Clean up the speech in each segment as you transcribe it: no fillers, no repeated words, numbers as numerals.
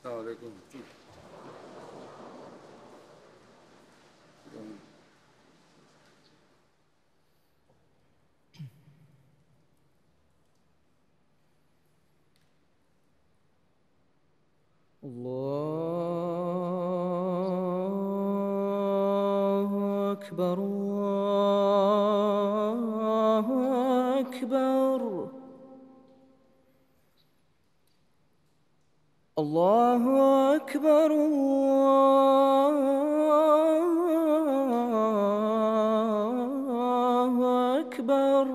السلام عليكم. الله أكبر الله أكبر الله أكبر الله أكبر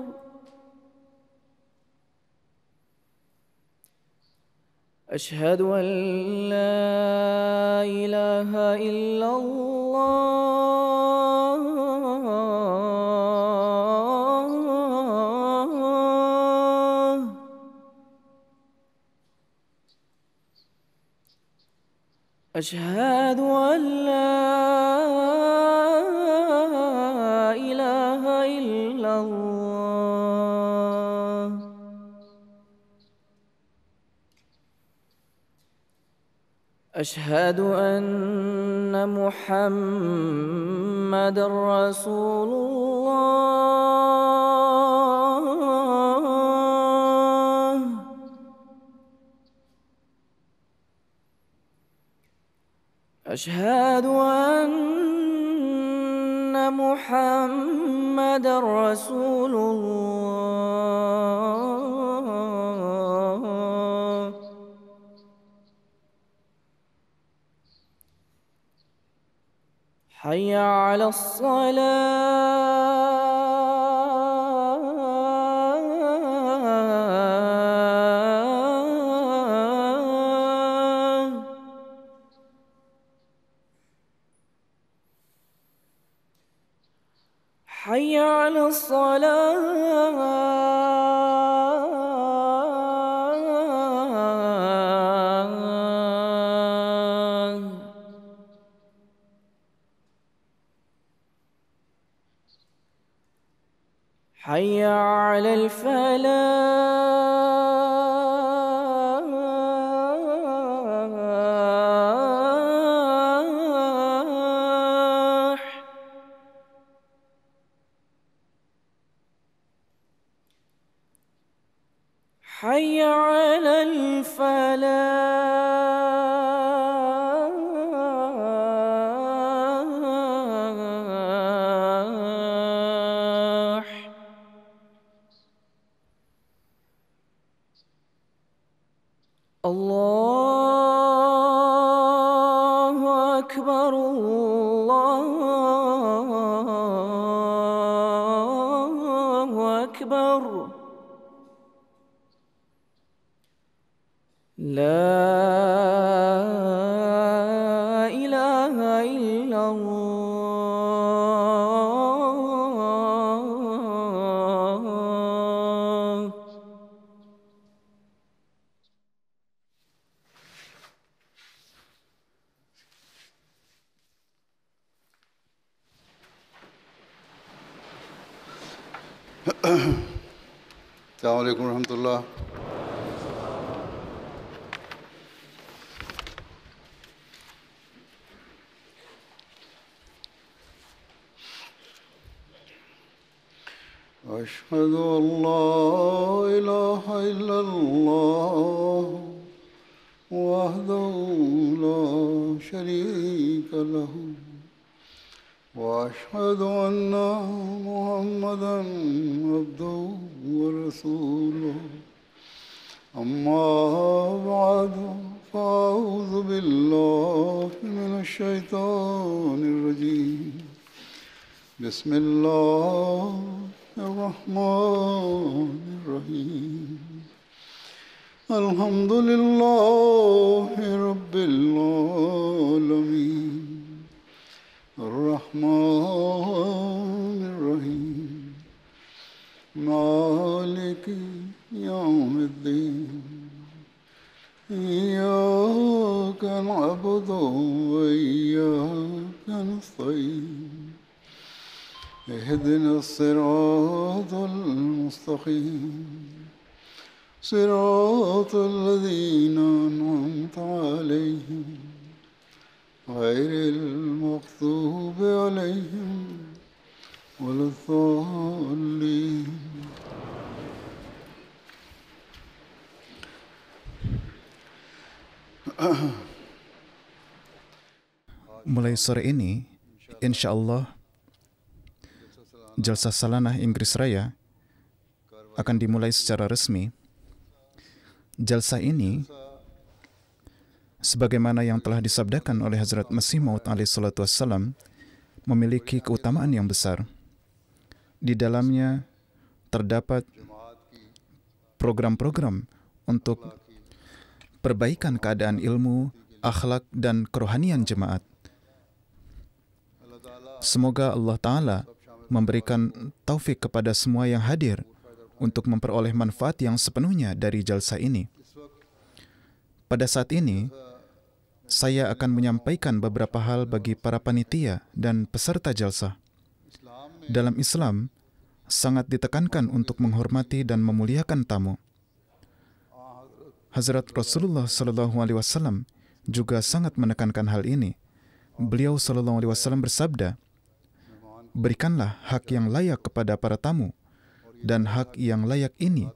أشهد أن لا إله إلا الله أشهد أن لا إله إلا الله أشهد أن محمد رسول الله أشهد أن محمد رسول الله حي على الصلاة حي على الصلاة حي على الفلاح حي على الفلاح الله أكبر الله أكبر لا إله إلا الله السلام عليكم ورحمة الله. أشهد أن لا إله إلا الله وحده لا شريك له وأشهد أن محمدا عبده ورسوله أما بعد فأعوذ بالله من الشيطان الرجيم بسم الله الرحمن الرحيم الحمد لله رب العالمين الرحمن الرحيم مالك يوم الدين إياك نعبد وإياك نستعين اهدنا الصراط المستقيم صراط الذين أنعمت عليهم غير المغضوب عليهم ولا الضالين. Mulai sore ini, insya Allah, Jalsah Salanah Inggris Raya akan dimulai secara resmi. Jalsah ini, sebagaimana yang telah disabdakan oleh Hazrat Masih Maud alaihi salatu wassalam, memiliki keutamaan yang besar. Di dalamnya terdapat program-program untuk perbaikan keadaan ilmu, akhlak, dan kerohanian jemaat. Semoga Allah Ta'ala memberikan taufik kepada semua yang hadir untuk memperoleh manfaat yang sepenuhnya dari jalsah ini. Pada saat ini, saya akan menyampaikan beberapa hal bagi para panitia dan peserta jalsah. Dalam Islam, sangat ditekankan untuk menghormati dan memuliakan tamu. Hazrat Rasulullah SAW juga sangat menekankan hal ini. Beliau SAW bersabda, "Berikanlah hak yang layak kepada para tamu, dan hak yang layak ini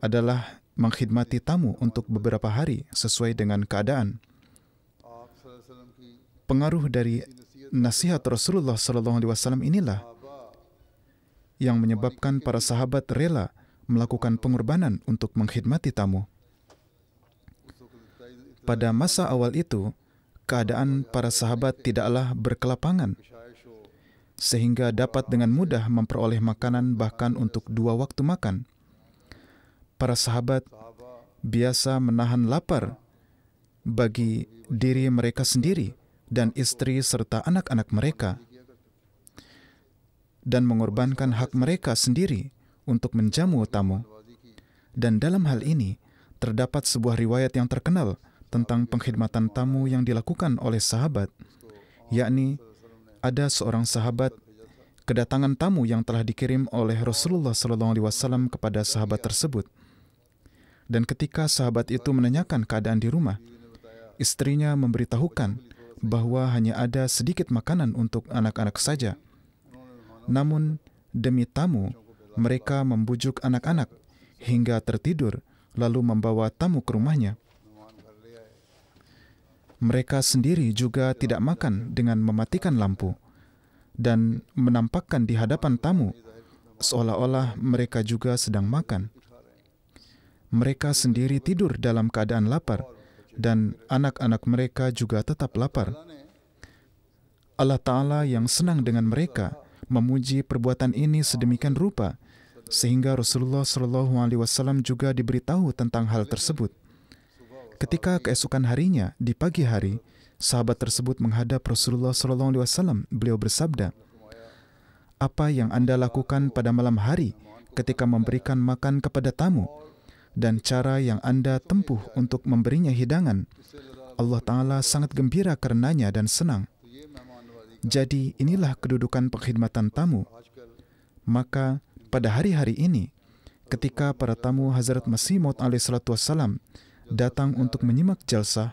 adalah mengkhidmati tamu untuk beberapa hari sesuai dengan keadaan." Pengaruh dari nasihat Rasulullah SAW inilah yang menyebabkan para sahabat rela melakukan pengorbanan untuk mengkhidmati tamu. Pada masa awal itu, keadaan para sahabat tidaklah berkelapangan, sehingga dapat dengan mudah memperoleh makanan bahkan untuk 2 waktu makan. Para sahabat biasa menahan lapar bagi diri mereka sendiri dan istri serta anak-anak mereka, dan mengorbankan hak mereka sendiri untuk menjamu tamu. Dan dalam hal ini, terdapat sebuah riwayat yang terkenal tentang pengkhidmatan tamu yang dilakukan oleh sahabat, yakni ada seorang sahabat kedatangan tamu yang telah dikirim oleh Rasulullah SAW kepada sahabat tersebut. Dan ketika sahabat itu menanyakan keadaan di rumah, istrinya memberitahukan bahwa hanya ada sedikit makanan untuk anak-anak saja. Namun, demi tamu, mereka membujuk anak-anak hingga tertidur, lalu membawa tamu ke rumahnya. Mereka sendiri juga tidak makan dengan mematikan lampu dan menampakkan di hadapan tamu seolah-olah mereka juga sedang makan. Mereka sendiri tidur dalam keadaan lapar dan anak-anak mereka juga tetap lapar. Allah Ta'ala yang senang dengan mereka memuji perbuatan ini sedemikian rupa sehingga Rasulullah SAW juga diberitahu tentang hal tersebut. Ketika keesokan harinya, di pagi hari, sahabat tersebut menghadap Rasulullah SAW. Beliau bersabda, "Apa yang Anda lakukan pada malam hari ketika memberikan makan kepada tamu, dan cara yang Anda tempuh untuk memberinya hidangan, Allah Ta'ala sangat gembira karenanya dan senang. Jadi inilah kedudukan pengkhidmatan tamu." Maka pada hari-hari ini, ketika para tamu Hazrat Masih Maud alaihi salatu wassalam datang untuk menyimak jalsah,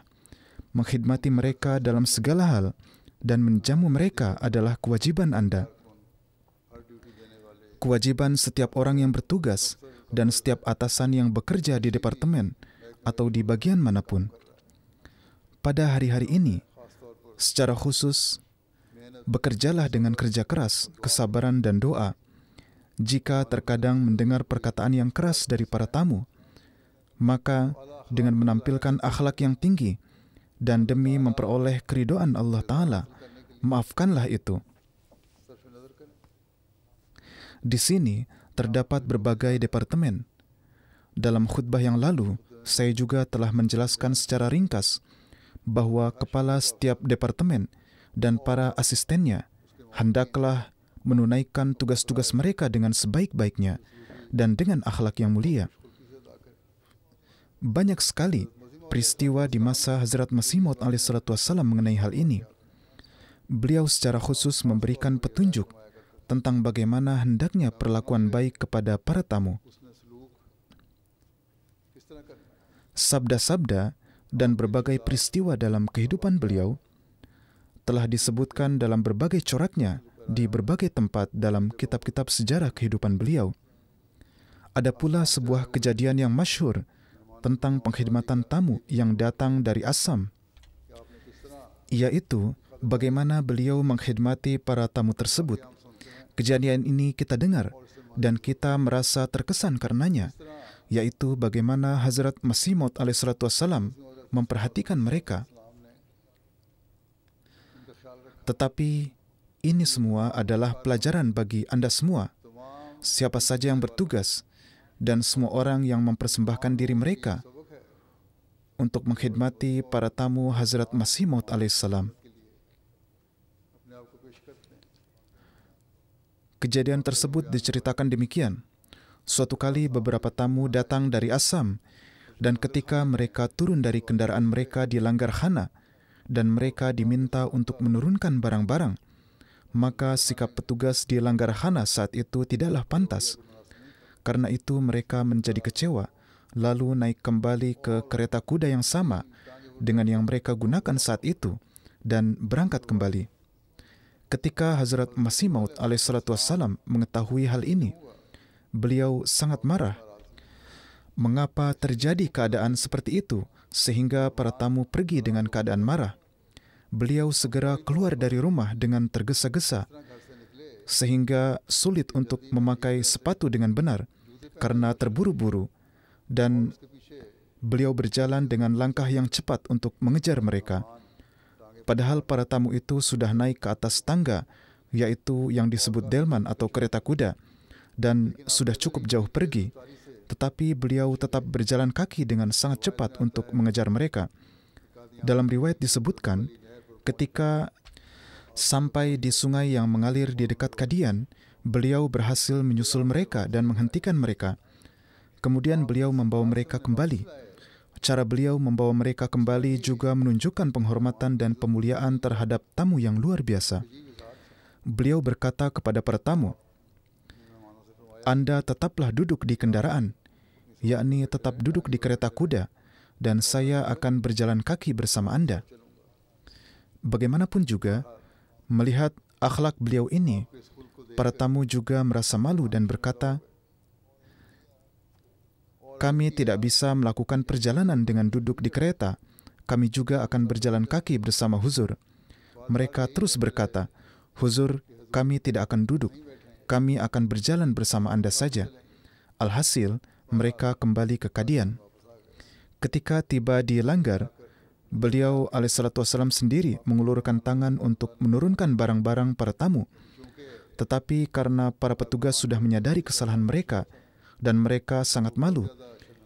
mengkhidmati mereka dalam segala hal dan menjamu mereka adalah kewajiban Anda. Kewajiban setiap orang yang bertugas dan setiap atasan yang bekerja di departemen atau di bagian manapun. Pada hari-hari ini, secara khusus, bekerjalah dengan kerja keras, kesabaran, dan doa. Jika terkadang mendengar perkataan yang keras dari para tamu, maka dengan menampilkan akhlak yang tinggi dan demi memperoleh keridhaan Allah Ta'ala, maafkanlah itu. Di sini terdapat berbagai departemen. Dalam khutbah yang lalu, saya juga telah menjelaskan secara ringkas bahwa kepala setiap departemen dan para asistennya hendaklah menunaikan tugas-tugas mereka dengan sebaik-baiknya dan dengan akhlak yang mulia. Banyak sekali peristiwa di masa Hazrat Masih Maud alaihi salatu wassalam mengenai hal ini. Beliau secara khusus memberikan petunjuk tentang bagaimana hendaknya perlakuan baik kepada para tamu. Sabda-sabda dan berbagai peristiwa dalam kehidupan beliau telah disebutkan dalam berbagai coraknya di berbagai tempat dalam kitab-kitab sejarah kehidupan beliau. Ada pula sebuah kejadian yang masyhur tentang pengkhidmatan tamu yang datang dari Assam, yaitu bagaimana beliau mengkhidmati para tamu tersebut. Kejadian ini kita dengar dan kita merasa terkesan karenanya, yaitu bagaimana Hazrat Masih Maud alaihissalatu wassalam memperhatikan mereka. Tetapi ini semua adalah pelajaran bagi Anda semua, siapa saja yang bertugas dan semua orang yang mempersembahkan diri mereka untuk mengkhidmati para tamu Hazrat Masih Maud alaihissalam. Kejadian tersebut diceritakan demikian. Suatu kali beberapa tamu datang dari Assam, dan ketika mereka turun dari kendaraan mereka di Langgarkhana dan mereka diminta untuk menurunkan barang-barang, maka sikap petugas di Langgarkhana saat itu tidaklah pantas. Karena itu mereka menjadi kecewa, lalu naik kembali ke kereta kuda yang sama dengan yang mereka gunakan saat itu dan berangkat kembali. Ketika Hazrat Masih Maud alaihissalatu wassalam mengetahui hal ini, beliau sangat marah. Mengapa terjadi keadaan seperti itu sehingga para tamu pergi dengan keadaan marah? Beliau segera keluar dari rumah dengan tergesa-gesa sehingga sulit untuk memakai sepatu dengan benar karena terburu-buru, dan beliau berjalan dengan langkah yang cepat untuk mengejar mereka. Padahal para tamu itu sudah naik ke atas tangga, yaitu yang disebut delman atau kereta kuda, dan sudah cukup jauh pergi. Tetapi beliau tetap berjalan kaki dengan sangat cepat untuk mengejar mereka. Dalam riwayat disebutkan, ketika sampai di sungai yang mengalir di dekat Kadian, beliau berhasil menyusul mereka dan menghentikan mereka. Kemudian beliau membawa mereka kembali. Cara beliau membawa mereka kembali juga menunjukkan penghormatan dan pemuliaan terhadap tamu yang luar biasa. Beliau berkata kepada para tamu, "Anda tetaplah duduk di kendaraan, yakni tetap duduk di kereta kuda, dan saya akan berjalan kaki bersama Anda." Bagaimanapun juga, melihat akhlak beliau ini, para tamu juga merasa malu dan berkata, "Kami tidak bisa melakukan perjalanan dengan duduk di kereta. Kami juga akan berjalan kaki bersama Huzur." Mereka terus berkata, "Huzur, kami tidak akan duduk. Kami akan berjalan bersama Anda saja." Alhasil, mereka kembali ke Kadian. Ketika tiba di Langgar, beliau alaihissalatu wassalam sendiri mengulurkan tangan untuk menurunkan barang-barang para tamu. Tetapi karena para petugas sudah menyadari kesalahan mereka dan mereka sangat malu,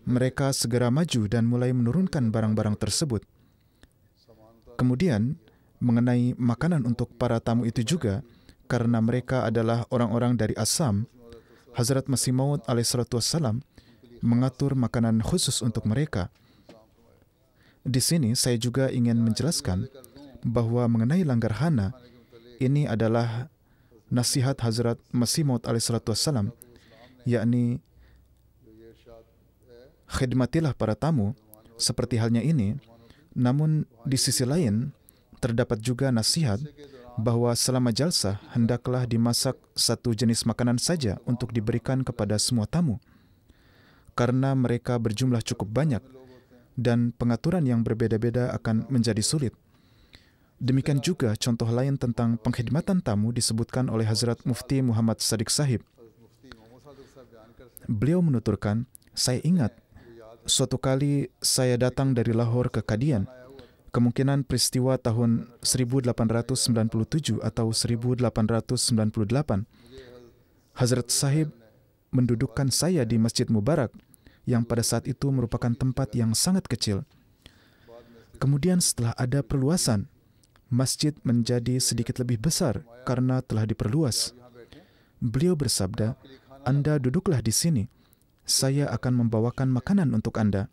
mereka segera maju dan mulai menurunkan barang-barang tersebut. Kemudian, mengenai makanan untuk para tamu itu juga, karena mereka adalah orang-orang dari Assam, Hazrat Masih Maud alaihissalatu wassalam mengatur makanan khusus untuk mereka. Di sini saya juga ingin menjelaskan bahwa mengenai Langgarkhana, ini adalah nasihat Hazrat Masih Maud alaihissalatu wassalam, yakni khidmatilah para tamu seperti halnya ini. Namun di sisi lain terdapat juga nasihat bahwa selama jalsah hendaklah dimasak satu jenis makanan saja untuk diberikan kepada semua tamu, karena mereka berjumlah cukup banyak dan pengaturan yang berbeda-beda akan menjadi sulit. Demikian juga contoh lain tentang pengkhidmatan tamu disebutkan oleh Hazrat Mufti Muhammad Sadiq Sahib. Beliau menuturkan, "Saya ingat suatu kali saya datang dari Lahore ke Kadian, kemungkinan peristiwa tahun 1897 atau 1898. Hazrat Sahib mendudukkan saya di Masjid Mubarak, yang pada saat itu merupakan tempat yang sangat kecil. Kemudian setelah ada perluasan, masjid menjadi sedikit lebih besar karena telah diperluas. Beliau bersabda, 'Anda duduklah di sini. Saya akan membawakan makanan untuk Anda.'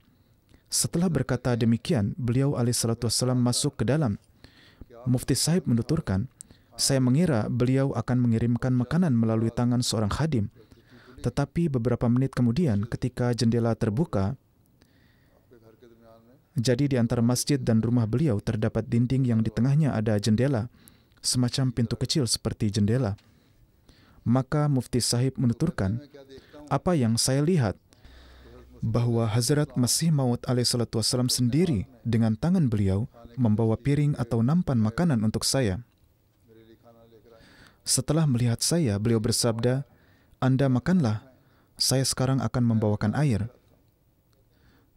Setelah berkata demikian, beliau alaihissalatu wassalam masuk ke dalam. Mufti Sahib menuturkan, saya mengira beliau akan mengirimkan makanan melalui tangan seorang khadim. Tetapi beberapa menit kemudian ketika jendela terbuka, Jadi di antara masjid dan rumah beliau terdapat dinding yang di tengahnya ada jendela, semacam pintu kecil seperti jendela. Maka Mufti Sahib menuturkan, apa yang saya lihat, bahwa Hazrat Masih Maud alaihissalatu wassalam sendiri dengan tangan beliau membawa piring atau nampan makanan untuk saya. Setelah melihat saya, beliau bersabda, Anda makanlah, saya sekarang akan membawakan air.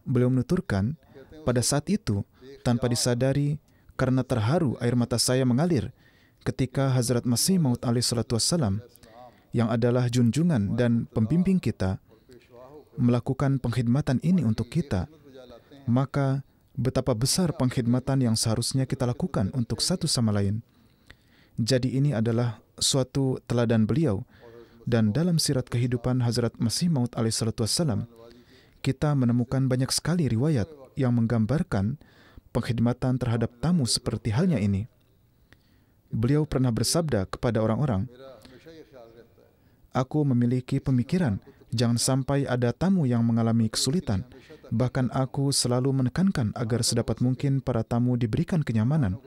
Beliau menuturkan, pada saat itu, tanpa disadari, karena terharu air mata saya mengalir ketika Hazrat Masih Maud alaihissalatu wassalam, yang adalah junjungan dan pembimbing kita, melakukan pengkhidmatan ini untuk kita. Maka betapa besar pengkhidmatan yang seharusnya kita lakukan untuk satu sama lain. Jadi ini adalah suatu teladan beliau, dan dalam sirat kehidupan Hazrat Masih Maud alaihissalatu wassalam, kita menemukan banyak sekali riwayat yang menggambarkan pengkhidmatan terhadap tamu seperti halnya ini. Beliau pernah bersabda kepada orang-orang, aku memiliki pemikiran, jangan sampai ada tamu yang mengalami kesulitan. Bahkan aku selalu menekankan agar sedapat mungkin para tamu diberikan kenyamanan.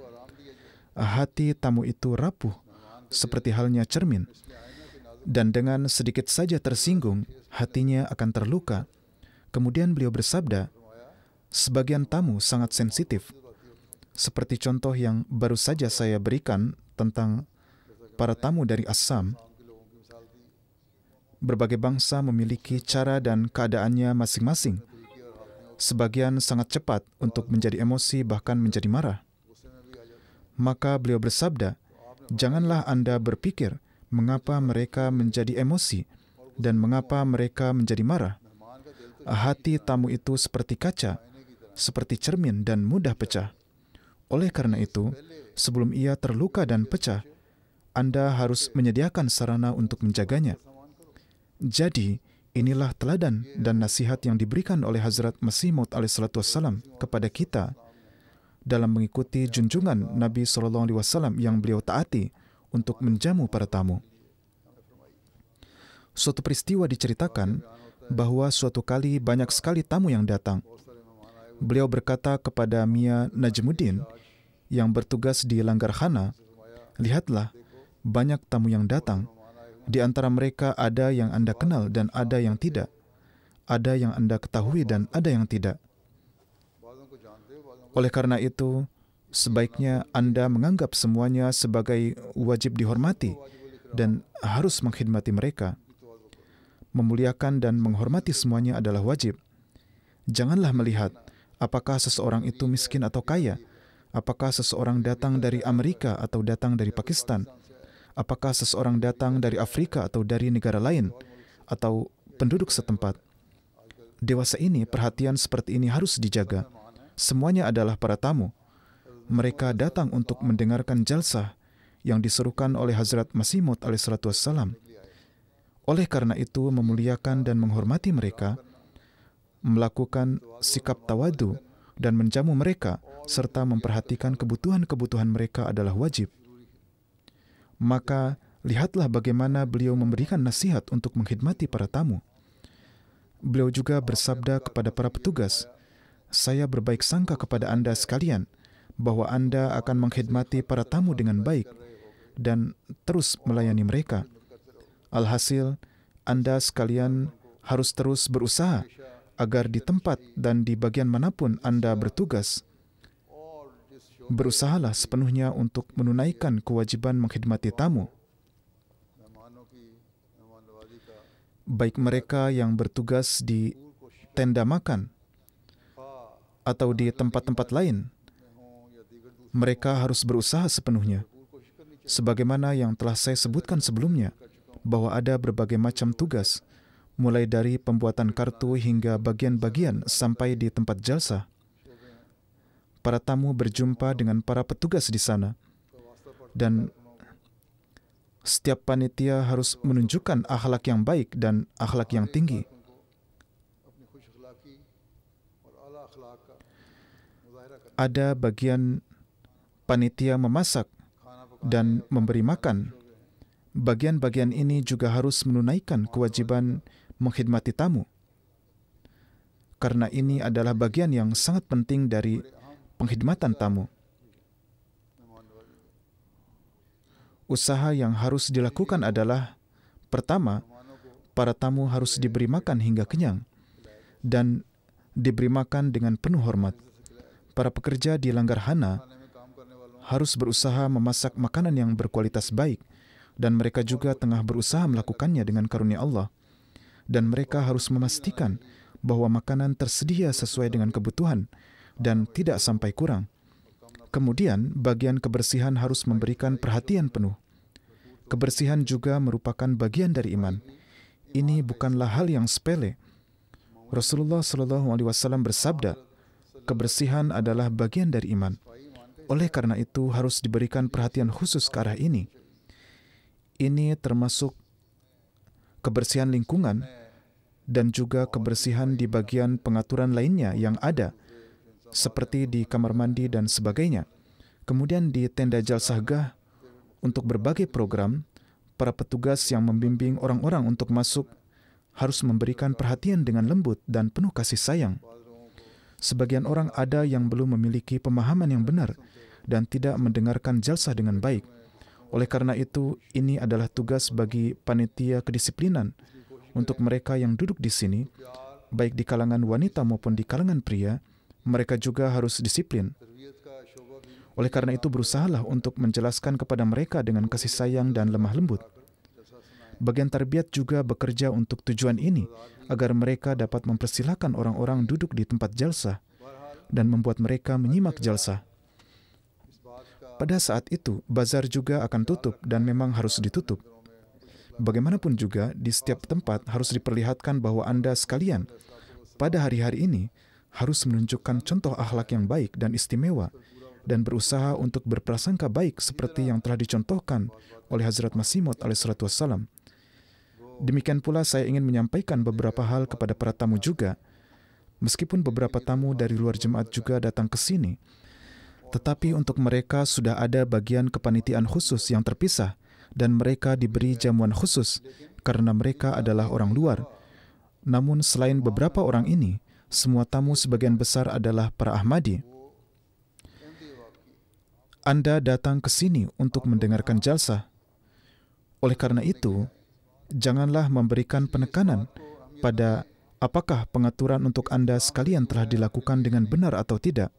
Hati tamu itu rapuh, seperti halnya cermin. Dan dengan sedikit saja tersinggung, hatinya akan terluka. Kemudian beliau bersabda, sebagian tamu sangat sensitif. Seperti contoh yang baru saja saya berikan tentang para tamu dari Assam. Berbagai bangsa memiliki cara dan keadaannya masing-masing. Sebagian sangat cepat untuk menjadi emosi bahkan menjadi marah. Maka beliau bersabda, janganlah Anda berpikir mengapa mereka menjadi emosi dan mengapa mereka menjadi marah. Hati tamu itu seperti kaca, seperti cermin dan mudah pecah. Oleh karena itu, sebelum ia terluka dan pecah, Anda harus menyediakan sarana untuk menjaganya. Jadi, inilah teladan dan nasihat yang diberikan oleh Hazrat Masih Maud alaihissalatu wassalam kepada kita dalam mengikuti junjungan Nabi SAW yang beliau taati untuk menjamu para tamu. Suatu peristiwa diceritakan bahwa suatu kali banyak sekali tamu yang datang. Beliau berkata kepada Mia Najmuddin yang bertugas di Langgarkhana, lihatlah, banyak tamu yang datang. Di antara mereka ada yang Anda kenal dan ada yang tidak. Ada yang Anda ketahui dan ada yang tidak. Oleh karena itu, sebaiknya Anda menganggap semuanya sebagai wajib dihormati dan harus mengkhidmati mereka. Memuliakan dan menghormati semuanya adalah wajib. Janganlah melihat apakah seseorang itu miskin atau kaya, apakah seseorang datang dari Amerika atau datang dari Pakistan, apakah seseorang datang dari Afrika atau dari negara lain, atau penduduk setempat. Dewasa ini, perhatian seperti ini harus dijaga. Semuanya adalah para tamu. Mereka datang untuk mendengarkan jalsah yang diserukan oleh Hazrat Masih Maud alaihissalatu wassalam. Oleh karena itu, memuliakan dan menghormati mereka, melakukan sikap tawadu dan menjamu mereka, serta memperhatikan kebutuhan-kebutuhan mereka adalah wajib. Maka, lihatlah bagaimana beliau memberikan nasihat untuk mengkhidmati para tamu. Beliau juga bersabda kepada para petugas, saya berbaik sangka kepada Anda sekalian, bahwa Anda akan mengkhidmati para tamu dengan baik dan terus melayani mereka. Alhasil, Anda sekalian harus terus berusaha agar di tempat dan di bagian manapun Anda bertugas, berusahalah sepenuhnya untuk menunaikan kewajiban mengkhidmati tamu. Baik mereka yang bertugas di tenda makan atau di tempat-tempat lain, mereka harus berusaha sepenuhnya. Sebagaimana yang telah saya sebutkan sebelumnya, bahwa ada berbagai macam tugas, mulai dari pembuatan kartu hingga bagian-bagian sampai di tempat jalsah. Para tamu berjumpa dengan para petugas di sana, dan setiap panitia harus menunjukkan akhlak yang baik dan akhlak yang tinggi. Ada bagian panitia memasak dan memberi makan. Bagian-bagian ini juga harus menunaikan kewajiban mengkhidmati tamu. karena ini adalah bagian yang sangat penting dari pengkhidmatan tamu. Usaha yang harus dilakukan adalah, pertama, para tamu harus diberi makan hingga kenyang dan diberi makan dengan penuh hormat. Para pekerja di Langgarhana harus berusaha memasak makanan yang berkualitas baik, dan mereka juga tengah berusaha melakukannya dengan karunia Allah. Dan mereka harus memastikan bahwa makanan tersedia sesuai dengan kebutuhan dan tidak sampai kurang. Kemudian, bagian kebersihan harus memberikan perhatian penuh. Kebersihan juga merupakan bagian dari iman. Ini bukanlah hal yang sepele. Rasulullah SAW bersabda, kebersihan adalah bagian dari iman. Oleh karena itu, harus diberikan perhatian khusus ke arah ini. Ini termasuk kebersihan lingkungan dan juga kebersihan di bagian pengaturan lainnya yang ada, seperti di kamar mandi dan sebagainya. Kemudian di tenda jalsahgah untuk berbagai program, para petugas yang membimbing orang-orang untuk masuk harus memberikan perhatian dengan lembut dan penuh kasih sayang. Sebagian orang ada yang belum memiliki pemahaman yang benar dan tidak mendengarkan jalsah dengan baik. Oleh karena itu, ini adalah tugas bagi panitia kedisiplinan untuk mereka yang duduk di sini, baik di kalangan wanita maupun di kalangan pria. Mereka juga harus disiplin. Oleh karena itu, berusahalah untuk menjelaskan kepada mereka dengan kasih sayang dan lemah lembut. Bagian tarbiyat juga bekerja untuk tujuan ini, agar mereka dapat mempersilahkan orang-orang duduk di tempat jalsah dan membuat mereka menyimak jalsah. Pada saat itu, bazar juga akan tutup dan memang harus ditutup. Bagaimanapun juga, di setiap tempat harus diperlihatkan bahwa Anda sekalian pada hari-hari ini harus menunjukkan contoh akhlak yang baik dan istimewa dan berusaha untuk berprasangka baik seperti yang telah dicontohkan oleh Hazrat Masih Maud alaihissalam. Demikian pula saya ingin menyampaikan beberapa hal kepada para tamu juga. Meskipun beberapa tamu dari luar jemaat juga datang ke sini, tetapi untuk mereka sudah ada bagian kepanitiaan khusus yang terpisah dan mereka diberi jamuan khusus karena mereka adalah orang luar. Namun selain beberapa orang ini, semua tamu sebagian besar adalah para Ahmadi. Anda datang ke sini untuk mendengarkan jalsah. Oleh karena itu, janganlah memberikan penekanan pada apakah pengaturan untuk Anda sekalian telah dilakukan dengan benar atau tidak.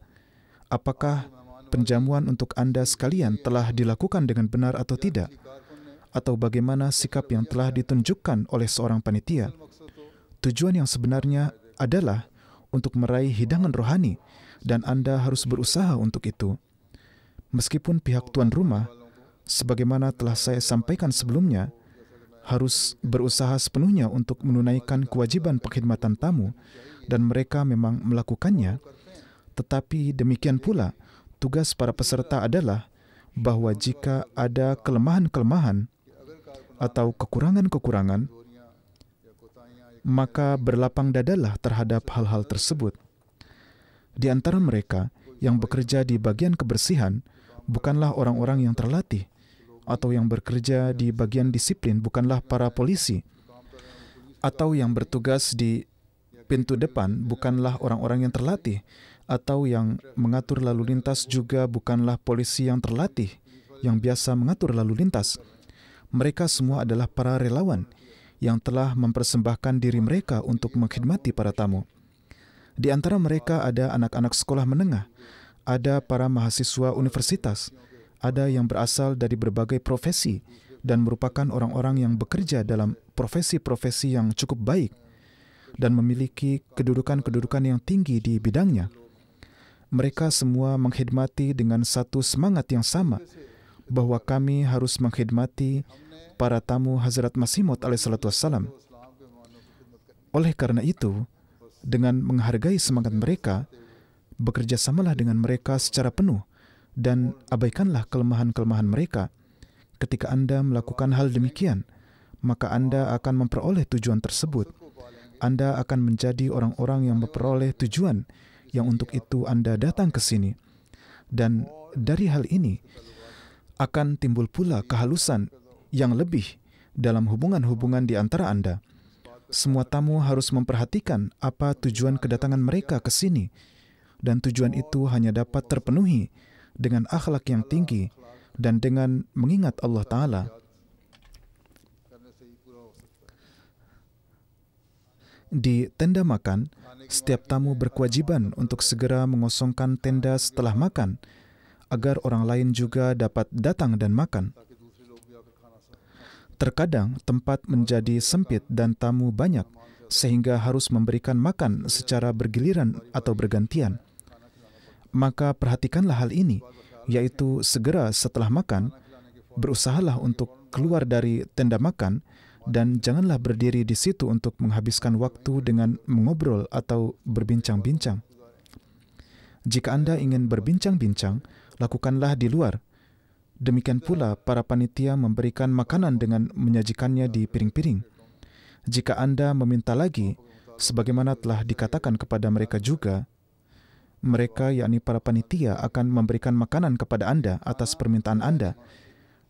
Apakah penjamuan untuk Anda sekalian telah dilakukan dengan benar atau tidak. Atau bagaimana sikap yang telah ditunjukkan oleh seorang panitia. Tujuan yang sebenarnya adalah untuk meraih hidangan rohani dan Anda harus berusaha untuk itu. Meskipun pihak tuan rumah, sebagaimana telah saya sampaikan sebelumnya, harus berusaha sepenuhnya untuk menunaikan kewajiban pengkhidmatan tamu dan mereka memang melakukannya, tetapi demikian pula tugas para peserta adalah bahwa jika ada kelemahan-kelemahan atau kekurangan-kekurangan, maka berlapang dadalah terhadap hal-hal tersebut. Di antara mereka yang bekerja di bagian kebersihan bukanlah orang-orang yang terlatih, atau yang bekerja di bagian disiplin bukanlah para polisi, atau yang bertugas di pintu depan bukanlah orang-orang yang terlatih, atau yang mengatur lalu lintas juga bukanlah polisi yang terlatih, yang biasa mengatur lalu lintas. Mereka semua adalah para relawan yang telah mempersembahkan diri mereka untuk mengkhidmati para tamu. Di antara mereka ada anak-anak sekolah menengah, ada para mahasiswa universitas, ada yang berasal dari berbagai profesi dan merupakan orang-orang yang bekerja dalam profesi-profesi yang cukup baik dan memiliki kedudukan-kedudukan yang tinggi di bidangnya. Mereka semua mengkhidmati dengan satu semangat yang sama, bahwa kami harus mengkhidmati para tamu Hazrat Masih Maud alaihissalam. Oleh karena itu, dengan menghargai semangat mereka, bekerjasamalah dengan mereka secara penuh dan abaikanlah kelemahan-kelemahan mereka. Ketika Anda melakukan hal demikian, maka Anda akan memperoleh tujuan tersebut. Anda akan menjadi orang-orang yang memperoleh tujuan yang untuk itu Anda datang ke sini. Dan dari hal ini akan timbul pula kehalusan yang lebih dalam hubungan-hubungan di antara Anda. Semua tamu harus memperhatikan apa tujuan kedatangan mereka ke sini, dan tujuan itu hanya dapat terpenuhi dengan akhlak yang tinggi dan dengan mengingat Allah Ta'ala. Di tenda makan, setiap tamu berkewajiban untuk segera mengosongkan tenda setelah makan, agar orang lain juga dapat datang dan makan. Terkadang tempat menjadi sempit dan tamu banyak, sehingga harus memberikan makan secara bergiliran atau bergantian. Maka perhatikanlah hal ini, yaitu segera setelah makan, berusahalah untuk keluar dari tenda makan dan janganlah berdiri di situ untuk menghabiskan waktu dengan mengobrol atau berbincang-bincang. Jika Anda ingin berbincang-bincang, lakukanlah di luar. Demikian pula para panitia memberikan makanan dengan menyajikannya di piring-piring. Jika Anda meminta lagi, sebagaimana telah dikatakan kepada mereka juga, mereka, yakni para panitia, akan memberikan makanan kepada Anda atas permintaan Anda.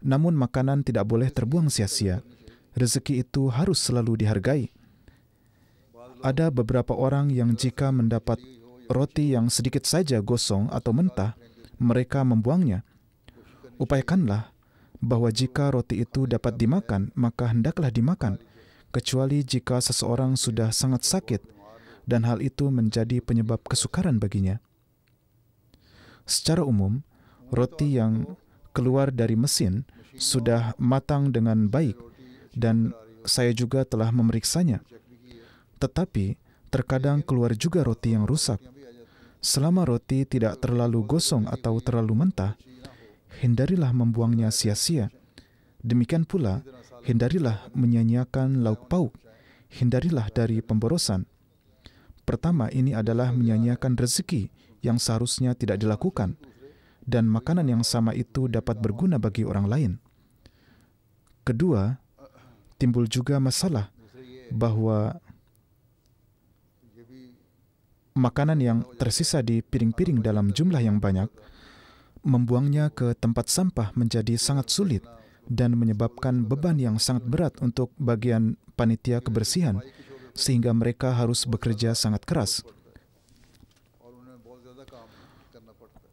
Namun makanan tidak boleh terbuang sia-sia. Rezeki itu harus selalu dihargai. Ada beberapa orang yang jika mendapat roti yang sedikit saja gosong atau mentah, mereka membuangnya. Upayakanlah bahwa jika roti itu dapat dimakan, maka hendaklah dimakan, kecuali jika seseorang sudah sangat sakit dan hal itu menjadi penyebab kesukaran baginya. Secara umum, roti yang keluar dari mesin sudah matang dengan baik dan saya juga telah memeriksanya. Tetapi terkadang keluar juga roti yang rusak. Selama roti tidak terlalu gosong atau terlalu mentah, hindarilah membuangnya sia-sia. Demikian pula, hindarilah menyia-nyiakan lauk pauk. Hindarilah dari pemborosan. Pertama, ini adalah menyia-nyiakan rezeki yang seharusnya tidak dilakukan, dan makanan yang sama itu dapat berguna bagi orang lain. Kedua, timbul juga masalah bahwa makanan yang tersisa di piring-piring dalam jumlah yang banyak, membuangnya ke tempat sampah menjadi sangat sulit dan menyebabkan beban yang sangat berat untuk bagian panitia kebersihan, sehingga mereka harus bekerja sangat keras.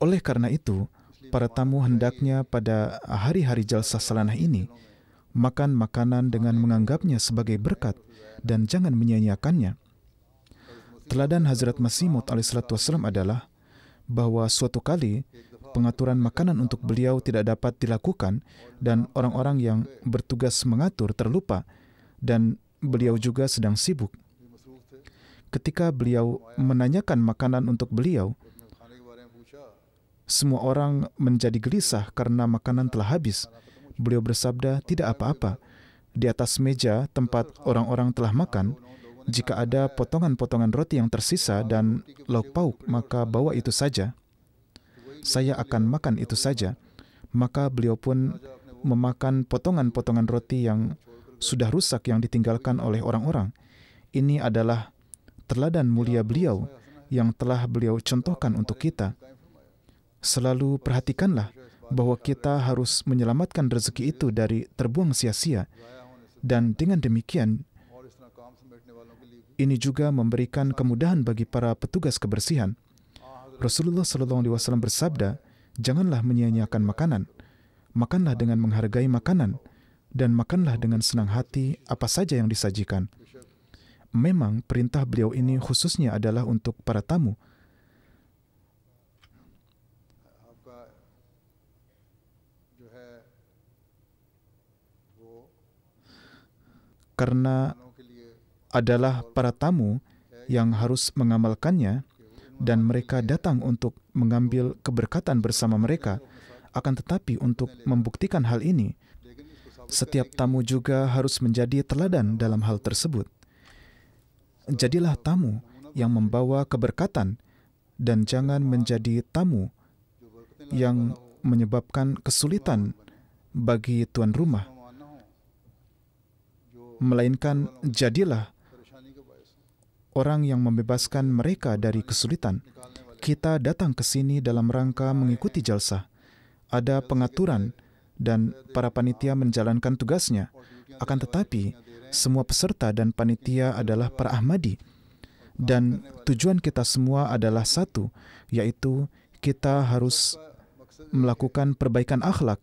Oleh karena itu, para tamu hendaknya pada hari-hari jalsah salanah ini makan makanan dengan menganggapnya sebagai berkat dan jangan menyia-nyiakannya. Teladan Hazrat Masih Maud alaihissalam adalah bahwa suatu kali pengaturan makanan untuk beliau tidak dapat dilakukan dan orang-orang yang bertugas mengatur terlupa dan beliau juga sedang sibuk. Ketika beliau menanyakan makanan untuk beliau, semua orang menjadi gelisah karena makanan telah habis. Beliau bersabda, tidak apa-apa. Di atas meja tempat orang-orang telah makan, jika ada potongan-potongan roti yang tersisa dan lauk pauk, maka bawa itu saja. Saya akan makan itu saja. Maka beliau pun memakan potongan-potongan roti yang sudah rusak yang ditinggalkan oleh orang-orang. Ini adalah teladan mulia beliau yang telah beliau contohkan untuk kita. Selalu perhatikanlah bahwa kita harus menyelamatkan rezeki itu dari terbuang sia-sia. Dan dengan demikian, ini juga memberikan kemudahan bagi para petugas kebersihan. Rasulullah SAW bersabda, janganlah menyia-nyiakan makanan. Makanlah dengan menghargai makanan, dan makanlah dengan senang hati apa saja yang disajikan. Memang perintah beliau ini khususnya adalah untuk para tamu. Karena adalah para tamu yang harus mengamalkannya dan mereka datang untuk mengambil keberkatan bersama mereka. Akan tetapi untuk membuktikan hal ini, setiap tamu juga harus menjadi teladan dalam hal tersebut. Jadilah tamu yang membawa keberkatan dan jangan menjadi tamu yang menyebabkan kesulitan bagi tuan rumah. Melainkan jadilah orang yang membebaskan mereka dari kesulitan. Kita datang ke sini dalam rangka mengikuti jalsah. Ada pengaturan dan para panitia menjalankan tugasnya. Akan tetapi, semua peserta dan panitia adalah para Ahmadi. Dan tujuan kita semua adalah satu, yaitu kita harus melakukan perbaikan akhlak,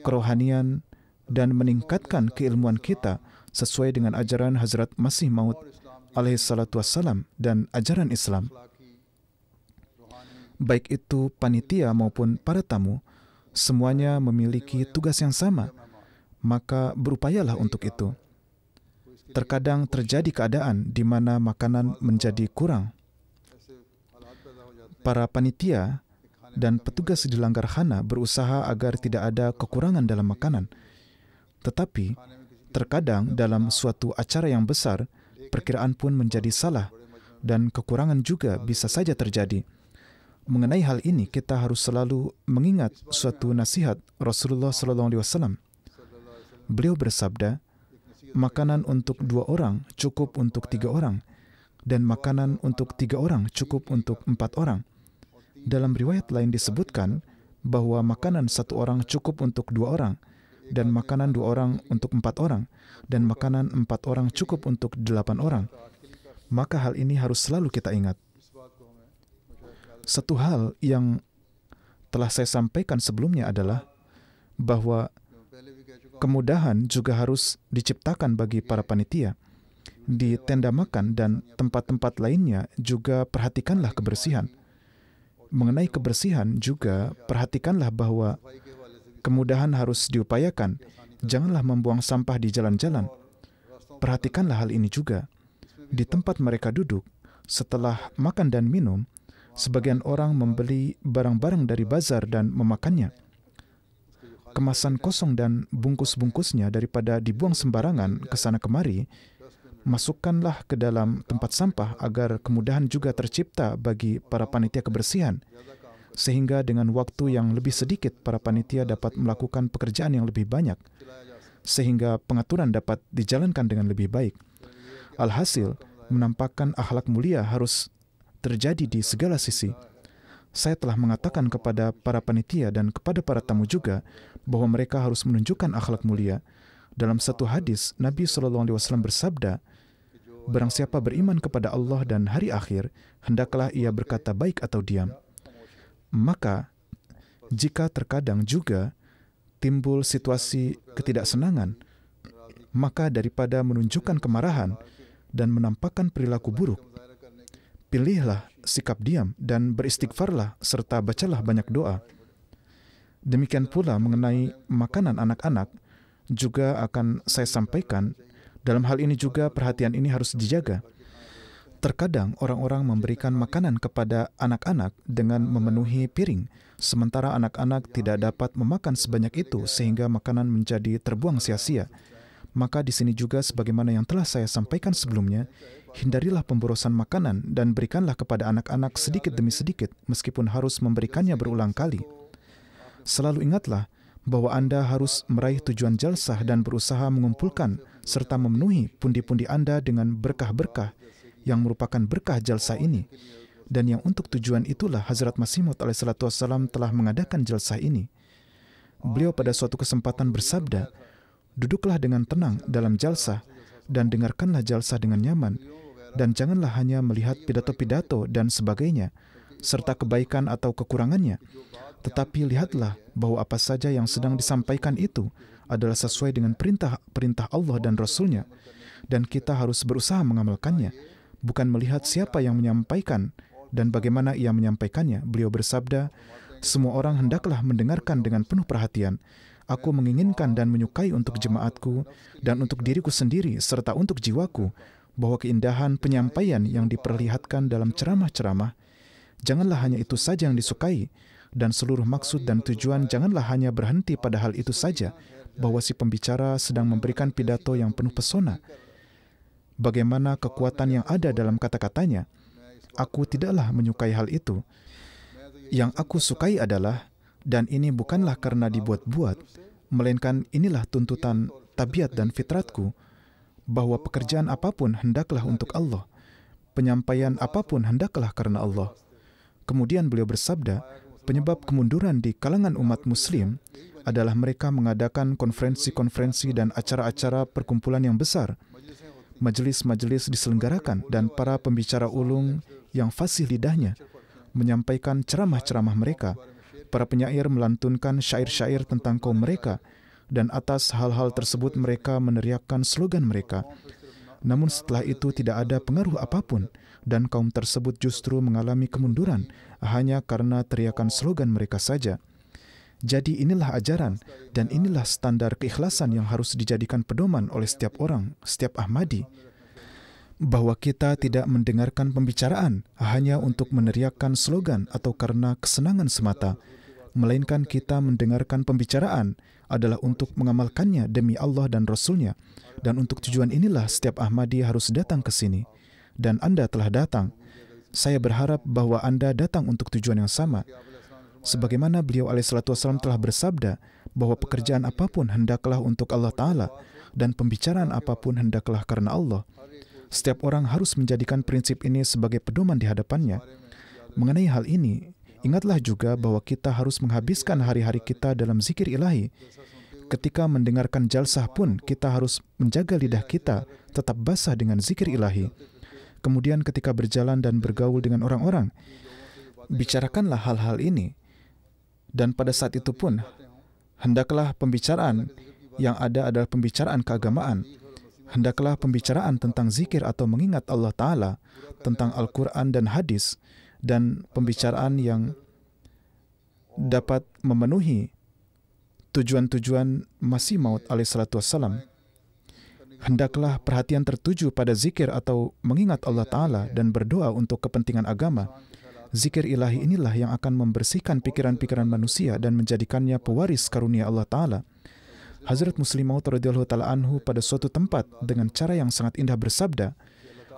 kerohanian, dan meningkatkan keilmuan kita sesuai dengan ajaran Hazrat Masih Maud alaihi salatu wassalam dan ajaran Islam. Baik itu panitia maupun para tamu, semuanya memiliki tugas yang sama, maka berupayalah untuk itu. Terkadang terjadi keadaan di mana makanan menjadi kurang. Para panitia dan petugas di langgarkhana berusaha agar tidak ada kekurangan dalam makanan. Tetapi, terkadang dalam suatu acara yang besar, perkiraan pun menjadi salah dan kekurangan juga bisa saja terjadi. Mengenai hal ini, kita harus selalu mengingat suatu nasihat Rasulullah SAW. Beliau bersabda, makanan untuk 2 orang cukup untuk 3 orang, dan makanan untuk 3 orang cukup untuk 4 orang. Dalam riwayat lain disebutkan bahwa makanan 1 orang cukup untuk 2 orang, dan makanan 2 orang untuk 4 orang, dan makanan 4 orang cukup untuk 8 orang. Maka hal ini harus selalu kita ingat. Satu hal yang telah saya sampaikan sebelumnya adalah bahwa kemudahan juga harus diciptakan bagi para panitia. Di tenda makan dan tempat-tempat lainnya juga perhatikanlah kebersihan. Mengenai kebersihan juga perhatikanlah bahwa kemudahan harus diupayakan. Janganlah membuang sampah di jalan-jalan. Perhatikanlah hal ini juga. Di tempat mereka duduk, setelah makan dan minum, sebagian orang membeli barang-barang dari bazar dan memakannya. Kemasan kosong dan bungkus-bungkusnya daripada dibuang sembarangan ke sana kemari, masukkanlah ke dalam tempat sampah agar kemudahan juga tercipta bagi para panitia kebersihan, sehingga dengan waktu yang lebih sedikit para panitia dapat melakukan pekerjaan yang lebih banyak, sehingga pengaturan dapat dijalankan dengan lebih baik. Alhasil, menampakkan akhlak mulia harus terjadi di segala sisi. Saya telah mengatakan kepada para panitia dan kepada para tamu juga bahwa mereka harus menunjukkan akhlak mulia. Dalam satu hadis, Nabi SAW bersabda, barang siapa beriman kepada Allah dan hari akhir, hendaklah ia berkata baik atau diam. Maka, jika terkadang juga timbul situasi ketidaksenangan, maka daripada menunjukkan kemarahan dan menampakkan perilaku buruk, pilihlah sikap diam dan beristighfarlah serta bacalah banyak doa. Demikian pula mengenai makanan anak-anak juga akan saya sampaikan. Dalam hal ini juga perhatian ini harus dijaga. Terkadang orang-orang memberikan makanan kepada anak-anak dengan memenuhi piring, sementara anak-anak tidak dapat memakan sebanyak itu sehingga makanan menjadi terbuang sia-sia. Maka di sini juga sebagaimana yang telah saya sampaikan sebelumnya, hindarilah pemborosan makanan dan berikanlah kepada anak-anak sedikit demi sedikit meskipun harus memberikannya berulang kali. Selalu ingatlah bahwa Anda harus meraih tujuan jalsah dan berusaha mengumpulkan serta memenuhi pundi-pundi Anda dengan berkah-berkah yang merupakan berkah jalsah ini. Dan yang untuk tujuan itulah Hazrat Masih Maud alaihissalam telah mengadakan jalsah ini. Beliau pada suatu kesempatan bersabda, duduklah dengan tenang dalam jalsah dan dengarkanlah jalsah dengan nyaman, dan janganlah hanya melihat pidato-pidato dan sebagainya, serta kebaikan atau kekurangannya, tetapi lihatlah bahwa apa saja yang sedang disampaikan itu adalah sesuai dengan perintah Allah dan Rasul-Nya, dan kita harus berusaha mengamalkannya, bukan melihat siapa yang menyampaikan dan bagaimana ia menyampaikannya. Beliau bersabda, semua orang hendaklah mendengarkan dengan penuh perhatian. Aku menginginkan dan menyukai untuk jemaatku dan untuk diriku sendiri serta untuk jiwaku bahwa keindahan penyampaian yang diperlihatkan dalam ceramah-ceramah janganlah hanya itu saja yang disukai, dan seluruh maksud dan tujuan janganlah hanya berhenti pada hal itu saja, bahwa si pembicara sedang memberikan pidato yang penuh pesona. Bagaimana kekuatan yang ada dalam kata-katanya? Aku tidaklah menyukai hal itu. Yang aku sukai adalah, dan ini bukanlah karena dibuat-buat, melainkan inilah tuntutan tabiat dan fitratku, bahwa pekerjaan apapun hendaklah untuk Allah, penyampaian apapun hendaklah karena Allah. Kemudian beliau bersabda, Penyebab kemunduran di kalangan umat Muslim adalah mereka mengadakan konferensi-konferensi dan acara-acara perkumpulan yang besar. Majelis-majelis diselenggarakan dan para pembicara ulung yang fasih lidahnya menyampaikan ceramah-ceramah mereka. Para penyair melantunkan syair-syair tentang kaum mereka, dan atas hal-hal tersebut mereka meneriakkan slogan mereka. Namun setelah itu tidak ada pengaruh apapun, dan kaum tersebut justru mengalami kemunduran hanya karena teriakan slogan mereka saja. Jadi inilah ajaran dan inilah standar keikhlasan yang harus dijadikan pedoman oleh setiap orang, setiap Ahmadi, bahwa kita tidak mendengarkan pembicaraan hanya untuk meneriakkan slogan atau karena kesenangan semata, melainkan kita mendengarkan pembicaraan adalah untuk mengamalkannya demi Allah dan Rasul-Nya. Dan untuk tujuan inilah setiap Ahmadi harus datang ke sini. Dan Anda telah datang. Saya berharap bahwa Anda datang untuk tujuan yang sama. Sebagaimana beliau alaihissalam telah bersabda bahwa pekerjaan apapun hendaklah untuk Allah Ta'ala dan pembicaraan apapun hendaklah karena Allah. Setiap orang harus menjadikan prinsip ini sebagai pedoman di hadapannya. Mengenai hal ini, ingatlah juga bahwa kita harus menghabiskan hari-hari kita dalam zikir ilahi. Ketika mendengarkan jalsah pun, kita harus menjaga lidah kita tetap basah dengan zikir ilahi. Kemudian ketika berjalan dan bergaul dengan orang-orang, bicarakanlah hal-hal ini. Dan pada saat itu pun, hendaklah pembicaraan yang ada adalah pembicaraan keagamaan. Hendaklah pembicaraan tentang zikir atau mengingat Allah Ta'ala, tentang Al-Quran dan hadis, dan pembicaraan yang dapat memenuhi tujuan-tujuan Masih Maud alaihissalatu wassalam. Hendaklah perhatian tertuju pada zikir atau mengingat Allah Ta'ala dan berdoa untuk kepentingan agama. Zikir ilahi inilah yang akan membersihkan pikiran-pikiran manusia dan menjadikannya pewaris karunia Allah Ta'ala. Hazrat Muslim Maud radhiyallahu ta'ala anhu pada suatu tempat dengan cara yang sangat indah bersabda,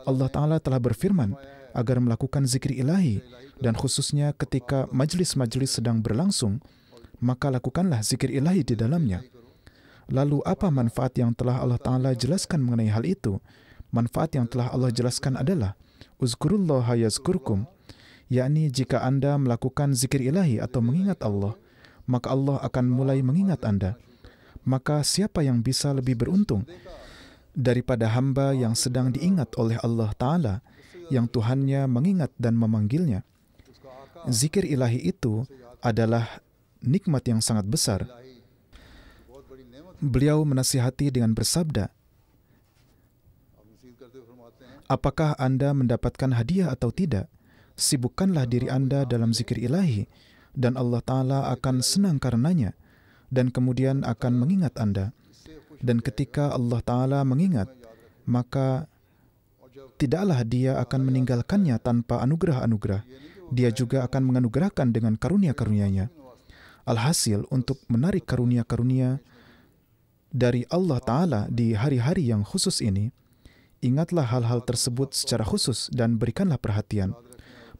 Allah Ta'ala telah berfirman agar melakukan zikir ilahi, dan khususnya ketika majlis-majlis sedang berlangsung, maka lakukanlah zikir ilahi di dalamnya. Lalu apa manfaat yang telah Allah Ta'ala jelaskan mengenai hal itu? Manfaat yang telah Allah jelaskan adalah Uzkurullaha yazkurkum, yakni jika Anda melakukan zikir ilahi atau mengingat Allah, maka Allah akan mulai mengingat Anda. Maka siapa yang bisa lebih beruntung daripada hamba yang sedang diingat oleh Allah Ta'ala, yang Tuhannya mengingat dan memanggilnya? Zikir ilahi itu adalah nikmat yang sangat besar. Beliau menasihati dengan bersabda, apakah Anda mendapatkan hadiah atau tidak? Sibukkanlah diri Anda dalam zikir ilahi, dan Allah Ta'ala akan senang karenanya, dan kemudian akan mengingat Anda. Dan ketika Allah Ta'ala mengingat, maka tidaklah Dia akan meninggalkannya tanpa anugerah-anugerah. Dia juga akan menganugerahkan dengan karunia-karunia-Nya. Alhasil, untuk menarik karunia-karunia dari Allah Ta'ala di hari-hari yang khusus ini, ingatlah hal-hal tersebut secara khusus dan berikanlah perhatian.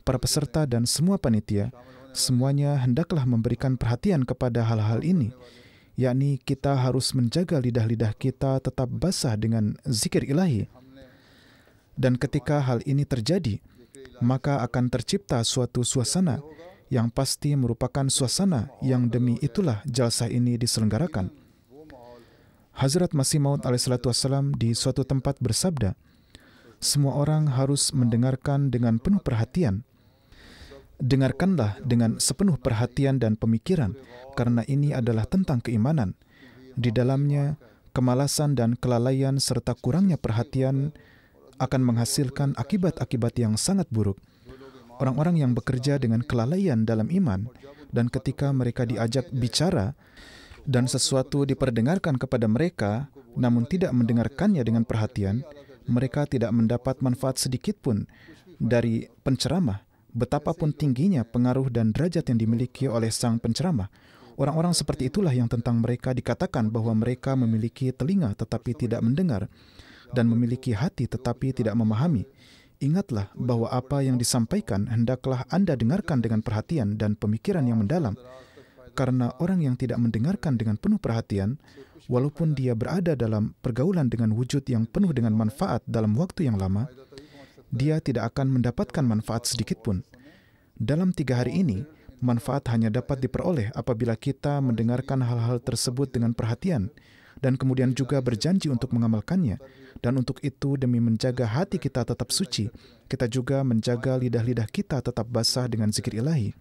Para peserta dan semua panitia, semuanya hendaklah memberikan perhatian kepada hal-hal ini, yakni kita harus menjaga lidah-lidah kita tetap basah dengan zikir ilahi. Dan ketika hal ini terjadi, maka akan tercipta suatu suasana yang pasti merupakan suasana yang demi itulah jalsah ini diselenggarakan. Hazrat Masih Maud alaihissalatu wassalam di suatu tempat bersabda, semua orang harus mendengarkan dengan penuh perhatian. Dengarkanlah dengan sepenuh perhatian dan pemikiran, karena ini adalah tentang keimanan. Di dalamnya, kemalasan dan kelalaian serta kurangnya perhatian akan menghasilkan akibat-akibat yang sangat buruk. Orang-orang yang bekerja dengan kelalaian dalam iman, dan ketika mereka diajak bicara, dan sesuatu diperdengarkan kepada mereka, namun tidak mendengarkannya dengan perhatian, mereka tidak mendapat manfaat sedikit pun dari penceramah. Betapapun tingginya pengaruh dan derajat yang dimiliki oleh sang penceramah, orang-orang seperti itulah yang tentang mereka dikatakan bahwa mereka memiliki telinga tetapi tidak mendengar, dan memiliki hati tetapi tidak memahami. Ingatlah bahwa apa yang disampaikan hendaklah Anda dengarkan dengan perhatian dan pemikiran yang mendalam, karena orang yang tidak mendengarkan dengan penuh perhatian, walaupun dia berada dalam pergaulan dengan wujud yang penuh dengan manfaat dalam waktu yang lama, dia tidak akan mendapatkan manfaat sedikit pun. Dalam 3 hari ini, Manfaat hanya dapat diperoleh apabila kita mendengarkan hal-hal tersebut dengan perhatian dan kemudian juga berjanji untuk mengamalkannya. Dan untuk itu, demi menjaga hati kita tetap suci, kita juga menjaga lidah-lidah kita tetap basah dengan zikir ilahi.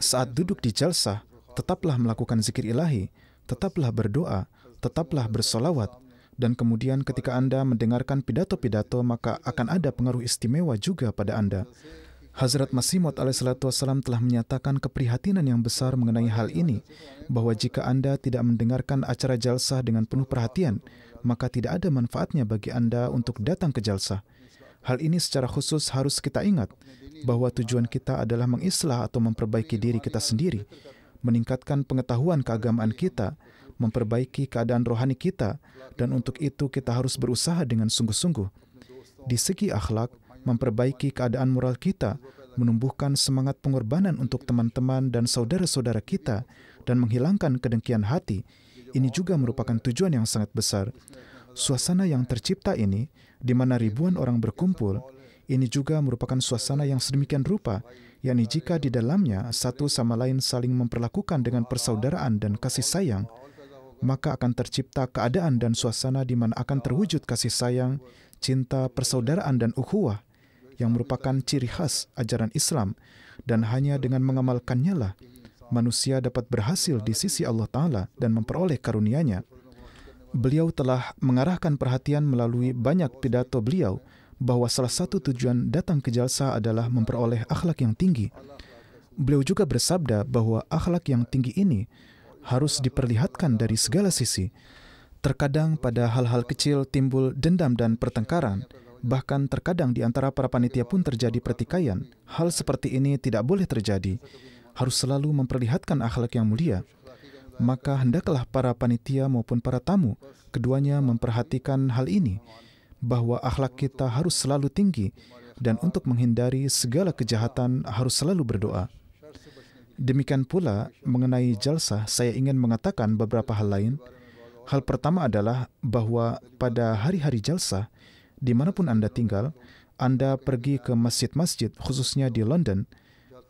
Saat duduk di jalsah, tetaplah melakukan zikir ilahi, tetaplah berdoa, tetaplah bersolawat, dan kemudian ketika Anda mendengarkan pidato-pidato, maka akan ada pengaruh istimewa juga pada Anda. Hazrat Masih Maud alaihissalam telah menyatakan keprihatinan yang besar mengenai hal ini, bahwa jika Anda tidak mendengarkan acara jalsah dengan penuh perhatian, maka tidak ada manfaatnya bagi Anda untuk datang ke jalsah. Hal ini secara khusus harus kita ingat, bahwa tujuan kita adalah mengislah atau memperbaiki diri kita sendiri, meningkatkan pengetahuan keagamaan kita, memperbaiki keadaan rohani kita, dan untuk itu kita harus berusaha dengan sungguh-sungguh. Di segi akhlak, memperbaiki keadaan moral kita, menumbuhkan semangat pengorbanan untuk teman-teman dan saudara-saudara kita, dan menghilangkan kedengkian hati. Ini juga merupakan tujuan yang sangat besar. Suasana yang tercipta ini, di mana ribuan orang berkumpul, ini juga merupakan suasana yang sedemikian rupa, yakni jika di dalamnya satu sama lain saling memperlakukan dengan persaudaraan dan kasih sayang, maka akan tercipta keadaan dan suasana di mana akan terwujud kasih sayang, cinta, persaudaraan, dan ukhuwah, yang merupakan ciri khas ajaran Islam, dan hanya dengan mengamalkannya lah manusia dapat berhasil di sisi Allah Ta'ala dan memperoleh karunia-Nya. Beliau telah mengarahkan perhatian melalui banyak pidato beliau bahwa salah satu tujuan datang ke jalsah adalah memperoleh akhlak yang tinggi. Beliau juga bersabda bahwa akhlak yang tinggi ini harus diperlihatkan dari segala sisi. Terkadang pada hal-hal kecil timbul dendam dan pertengkaran. Bahkan terkadang di antara para panitia pun terjadi pertikaian. Hal seperti ini tidak boleh terjadi. Harus selalu memperlihatkan akhlak yang mulia. Maka hendaklah para panitia maupun para tamu, keduanya memperhatikan hal ini, bahwa akhlak kita harus selalu tinggi, dan untuk menghindari segala kejahatan harus selalu berdoa. Demikian pula mengenai jalsah, saya ingin mengatakan beberapa hal lain. Hal pertama adalah bahwa pada hari-hari jalsah, dimanapun Anda tinggal, Anda pergi ke masjid-masjid, khususnya di London,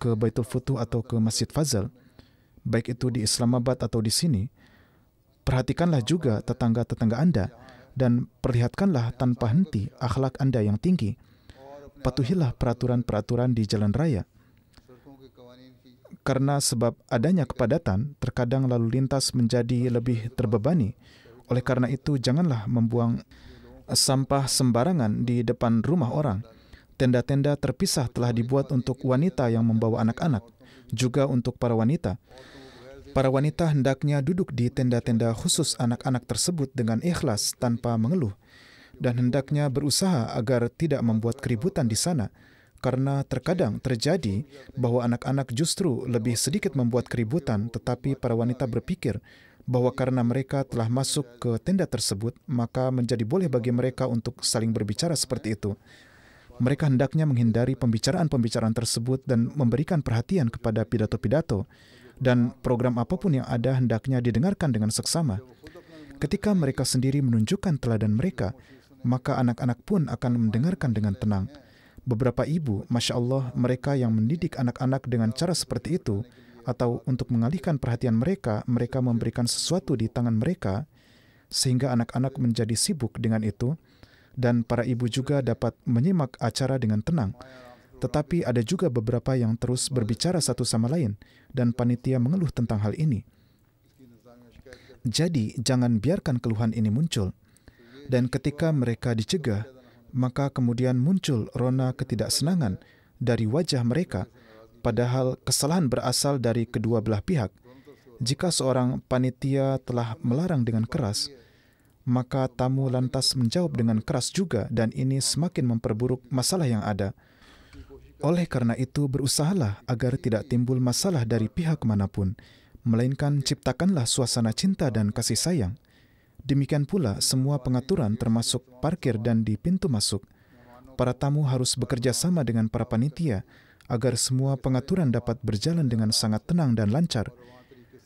ke Baitul Futuh atau ke Masjid Fazal, baik itu di Islamabad atau di sini, perhatikanlah juga tetangga-tetangga Anda, dan perlihatkanlah tanpa henti akhlak Anda yang tinggi. Patuhilah peraturan-peraturan di jalan raya. Karena sebab adanya kepadatan, terkadang lalu lintas menjadi lebih terbebani. Oleh karena itu, janganlah membuang sampah sembarangan di depan rumah orang. Tenda-tenda terpisah telah dibuat untuk wanita yang membawa anak-anak, juga untuk para wanita. Para wanita hendaknya duduk di tenda-tenda khusus anak-anak tersebut dengan ikhlas tanpa mengeluh, dan hendaknya berusaha agar tidak membuat keributan di sana, karena terkadang terjadi bahwa anak-anak justru lebih sedikit membuat keributan, tetapi para wanita berpikir bahwa karena mereka telah masuk ke tenda tersebut, maka menjadi boleh bagi mereka untuk saling berbicara seperti itu. Mereka hendaknya menghindari pembicaraan-pembicaraan tersebut dan memberikan perhatian kepada pidato-pidato, dan program apapun yang ada hendaknya didengarkan dengan seksama. Ketika mereka sendiri menunjukkan teladan mereka, maka anak-anak pun akan mendengarkan dengan tenang. Beberapa ibu, Masya Allah, mereka yang mendidik anak-anak dengan cara seperti itu, atau untuk mengalihkan perhatian mereka, mereka memberikan sesuatu di tangan mereka, sehingga anak-anak menjadi sibuk dengan itu, dan para ibu juga dapat menyimak acara dengan tenang. Tetapi ada juga beberapa yang terus berbicara satu sama lain, dan panitia mengeluh tentang hal ini. Jadi, jangan biarkan keluhan ini muncul. Dan ketika mereka dicegah, maka kemudian muncul rona ketidaksenangan dari wajah mereka, padahal kesalahan berasal dari kedua belah pihak. Jika seorang panitia telah melarang dengan keras, maka tamu lantas menjawab dengan keras juga, dan ini semakin memperburuk masalah yang ada. Oleh karena itu, berusahalah agar tidak timbul masalah dari pihak manapun, melainkan ciptakanlah suasana cinta dan kasih sayang. Demikian pula semua pengaturan termasuk parkir dan di pintu masuk. Para tamu harus bekerja sama dengan para panitia, agar semua pengaturan dapat berjalan dengan sangat tenang dan lancar.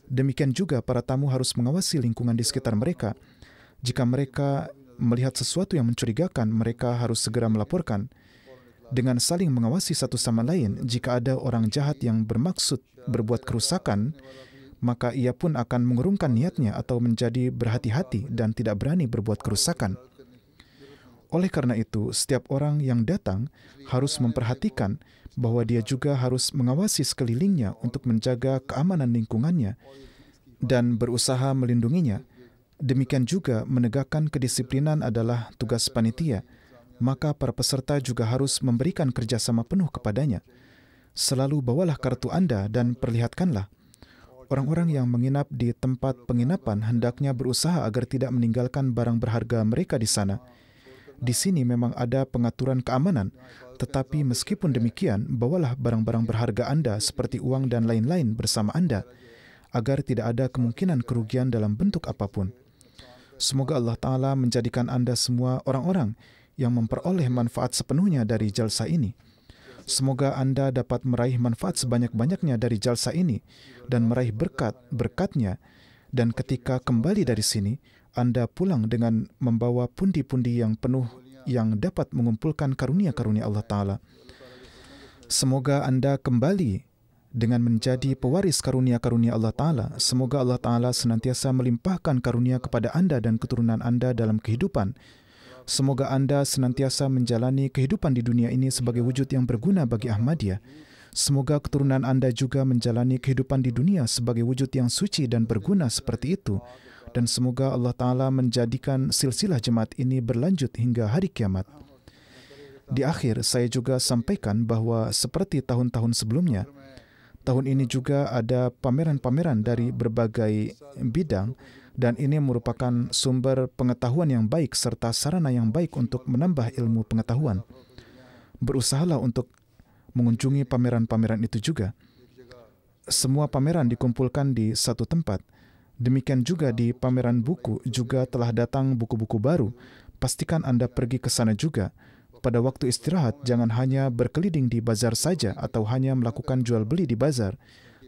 Demikian juga para tamu harus mengawasi lingkungan di sekitar mereka. Jika mereka melihat sesuatu yang mencurigakan, mereka harus segera melaporkan. dengan saling mengawasi satu sama lain. Jika ada orang jahat yang bermaksud berbuat kerusakan, maka ia pun akan mengurungkan niatnya atau menjadi berhati-hati dan tidak berani berbuat kerusakan. Oleh karena itu, setiap orang yang datang harus memperhatikan bahwa dia juga harus mengawasi sekelilingnya untuk menjaga keamanan lingkungannya dan berusaha melindunginya. Demikian juga menegakkan kedisiplinan adalah tugas panitia. Maka para peserta juga harus memberikan kerjasama penuh kepadanya. Selalu bawalah kartu Anda dan perlihatkanlah. Orang-orang yang menginap di tempat penginapan hendaknya berusaha agar tidak meninggalkan barang berharga mereka di sana. Di sini memang ada pengaturan keamanan, tetapi meskipun demikian, bawalah barang-barang berharga Anda seperti uang dan lain-lain bersama Anda, agar tidak ada kemungkinan kerugian dalam bentuk apapun. Semoga Allah Ta'ala menjadikan Anda semua orang-orang yang memperoleh manfaat sepenuhnya dari jalsa ini. Semoga Anda dapat meraih manfaat sebanyak-banyaknya dari jalsa ini dan meraih berkat-berkatnya. Dan ketika kembali dari sini, Anda pulang dengan membawa pundi-pundi yang penuh yang dapat mengumpulkan karunia-karunia Allah Ta'ala. Semoga Anda kembali dengan menjadi pewaris karunia-karunia Allah Ta'ala. Semoga Allah Ta'ala senantiasa melimpahkan karunia kepada Anda dan keturunan Anda dalam kehidupan. Semoga Anda senantiasa menjalani kehidupan di dunia ini sebagai wujud yang berguna bagi Ahmadiyah. Semoga keturunan Anda juga menjalani kehidupan di dunia sebagai wujud yang suci dan berguna seperti itu. Dan semoga Allah Ta'ala menjadikan silsilah jemaat ini berlanjut hingga hari kiamat. Di akhir, saya juga sampaikan bahwa seperti tahun-tahun sebelumnya, tahun ini juga ada pameran-pameran dari berbagai bidang, dan ini merupakan sumber pengetahuan yang baik serta sarana yang baik untuk menambah ilmu pengetahuan. Berusahalah untuk mengunjungi pameran-pameran itu juga. Semua pameran dikumpulkan di satu tempat. Demikian juga di pameran buku juga telah datang buku-buku baru. Pastikan Anda pergi ke sana juga. Pada waktu istirahat, jangan hanya berkeliling di bazar saja atau hanya melakukan jual beli di bazar,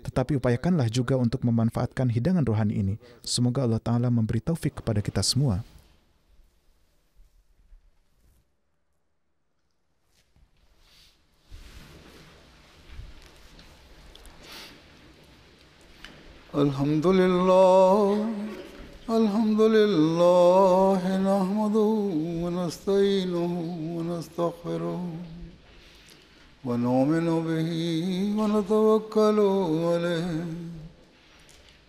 tetapi upayakanlah juga untuk memanfaatkan hidangan rohani ini. Semoga Allah Ta'ala memberi taufik kepada kita semua. Alhamdulillah, alhamdulillah, nahmaduhu wa nasta'inuhu wa nastaghfiruh wa nu'minu bihi wa natawakkalu alayhi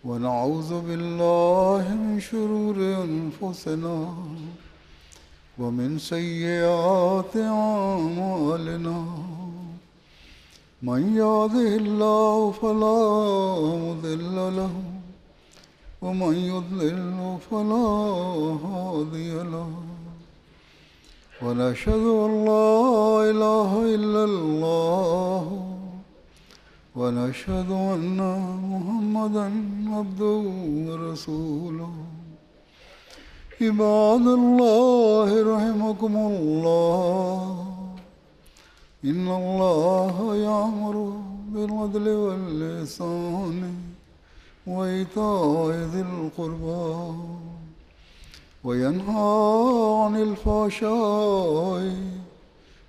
wa na'udzu billahi min shururi anfusina wa min sayyiati a'malina. من يهده الله فلا مضل له ومن يضلل فلا هادي له ونشهد أن لا إله إلا الله ونشهد أن محمدا عبده ورسوله عباد الله رحمكم الله إن الله يأمر بالعدل والإحسان وإيتاء ذي القربى وينهى عن الفحشاء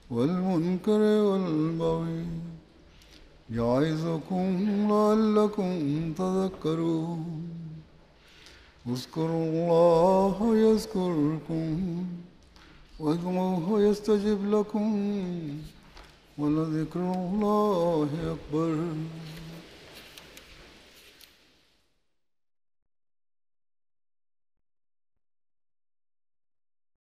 والمنكر والبغي يعظكم لعلكم تذكرون اذكروا الله يذكركم وادعوه يستجب لكم ولذكر الله أكبر